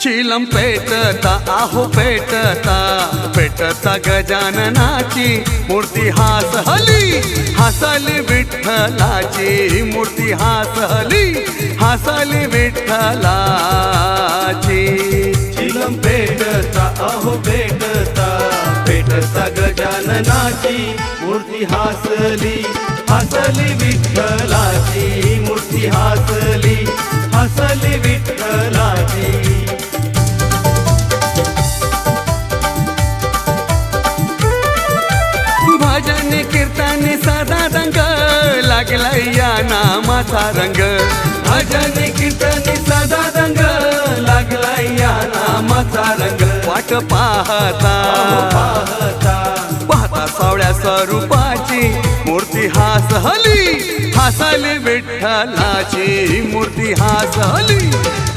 चिलम पेटता आहो पेटता पेटता गजाननाची मूर्ती हासहली हासली विठ्ठलाची मूर्ती हासहली हासली विठ्ठलाची। चिलम पेटता आहो पेटता पेटता गजाननाची मूर्ती हासली हासली विठ्ठलाची मूर्ती हासली हासली विठ्ठलाची। भजन कीर्तन सदा रंग लागला या नामाचा रंग। भजन कीर्तन सदा रंग लागला या नामाचा रंग। वाट पाहता पाहता पाहता सावळ्या स्वरूपाची मूर्ती हासहली हासली विठ्ठलाची मूर्ती हासहली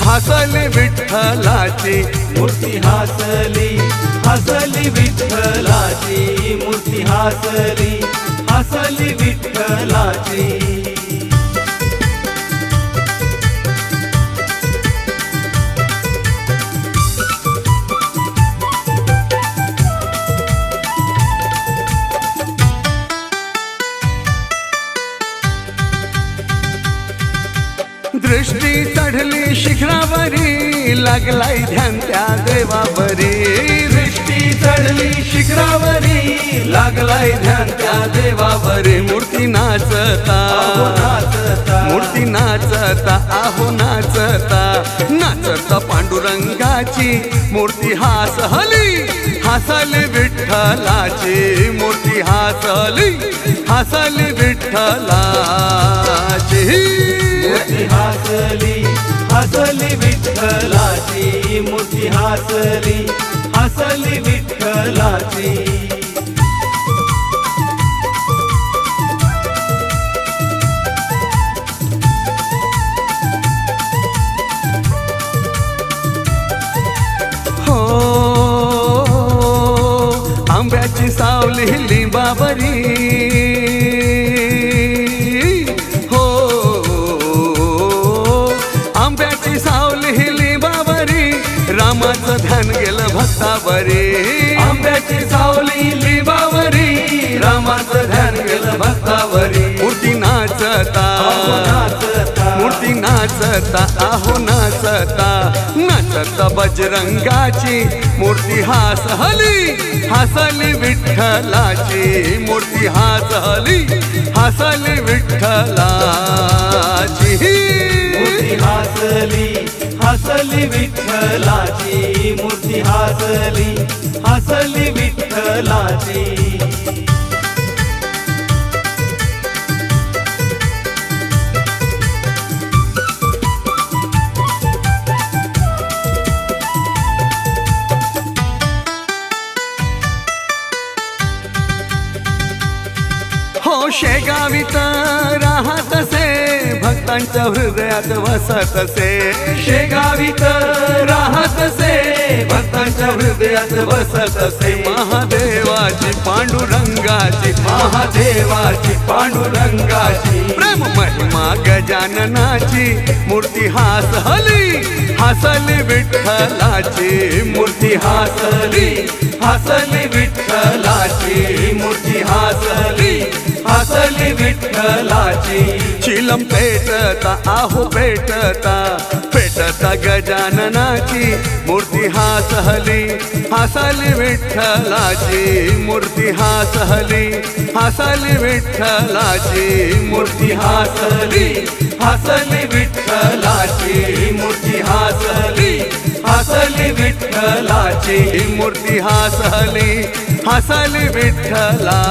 हासली विठ्ठलाची मूर्ती हासली हासली विठ्ठलाची मूर्ती हासली हासली विठ्ठलाची। दृष्टी चढली शिखरावरी लागलाई ध्यान त्या देवावरी। दृष्टी चढली शिखरावरी लागलाय ध्यान त्या देवावरी। मूर्ती नाचता नाचता मूर्ती नाचता आहो नाचता नाचता पांडुरंगाची मूर्ती हासहली हासली विठ्ठलाची मूर्ती हासली हासली विठ्ठलाची। मूर्ती हासली हासली विठ्ठलाची मूर्ती हासली हासली विठ्ठलाची। हो आंब्याची सावली लिंबावरी हो आंब्याची सावली लिंबावरी रामाचं ध्यान गेलं भक्तावरी। आंब्याची सावली लिंबावरी रामाचं ध्यान गेलं भक्तावरी। मूर्ती नाचता नाचता मूर्ती नाचता आहो नाचता नाचता बजरंगाची मूर्ती हासहली हासली विठ्ठलाची मूर्ती हासहली हासली विठ्ठलाची। मूर्ती हासली हासली विठ्ठलाची मूर्ती हासली हासली विठ्ठलाची। हो शेगावीत राहतसे भक्तांच्या हृदयात वसतसे। शेगावीत राहतसे भक्तांच्या हृदयात वसतसे। महादेवाची पांडुरंगाची महादेवाची पांडुरंगाची प्रेम महिमा गजाननाची मूर्ती हासहली हासली विठ्ठलाची मूर्ती हासली हासली विठ्ठलाची मूर्ती हासली हासली विठ्ठलाची। चिलम पेटता आहो पेटता पेटता गजाननाची मूर्ती हासहली हासली विठ्ठलाची मूर्ती हासहली हासली विठ्ठलाची मूर्ती हासली हासली विठ्ठलाची मूर्ती हासली हासली विठ्ठलाची। मूर्ती हासहली हासली विठ्ठलाची।